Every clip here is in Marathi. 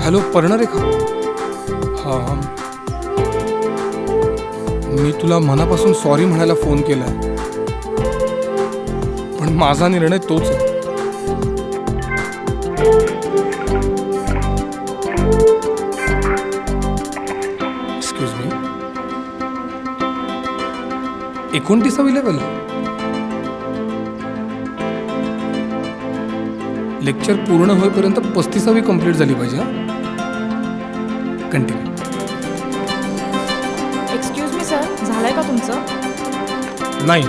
हॅलो पर्णरेखा. हां, मी तुला मनापासून सॉरी म्हणायला फोन केलाय, पण माझा निर्णय तोच आहे. Excuse me. 29वी लेवल लेक्चर पूर्ण होईपर्यंत 35वी कंप्लीट झाली पाहिजे. कंटिन्यू. एक्सक्यूज मी सर, झालंय का तुमचं? नाही,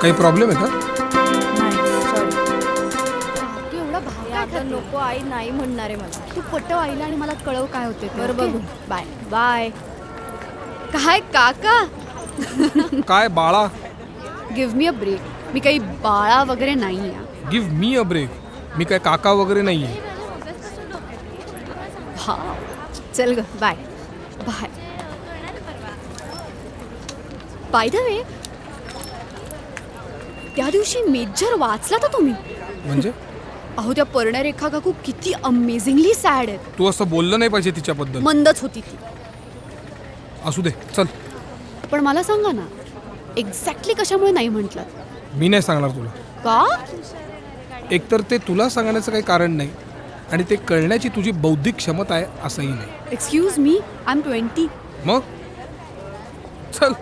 काही प्रॉब्लेम आहे का? नाही सॉरी. तू एवढा भाव काय खाते? नको, आई नाही म्हणणार आहे मला. तू पटव आईला आणि मला कळव काय होते. बरं बघू. Bye bye. काय काका, काय बाळा? Give me a break. मी काही बाळा वगैरे नाही आहे. Give me a break. मी काय काका वगैरे नाही आहे. हा, चल ग. Bye bye. By the way, त्या दिवशी मेजर वाचला तर तुम्ही? म्हणजे अहो, त्या पर्णरेखा काकू किती अमेझिंगली सॅड आहेत. तू असं बोललं नाही पाहिजे तिच्याबद्दल. मंदच होती ती. असू दे, चल. पण मला सांगा ना, एक्झॅक्टली कशामुळे नाही म्हटलं? मी नाही सांगणार तुला. का? एकतर ते तुला सांगण्याचं काही कारण नाही, आणि ते कळण्याची तुझी बौद्धिक क्षमता आहे असंही नाही. Excuse me, I am 20. मग चल.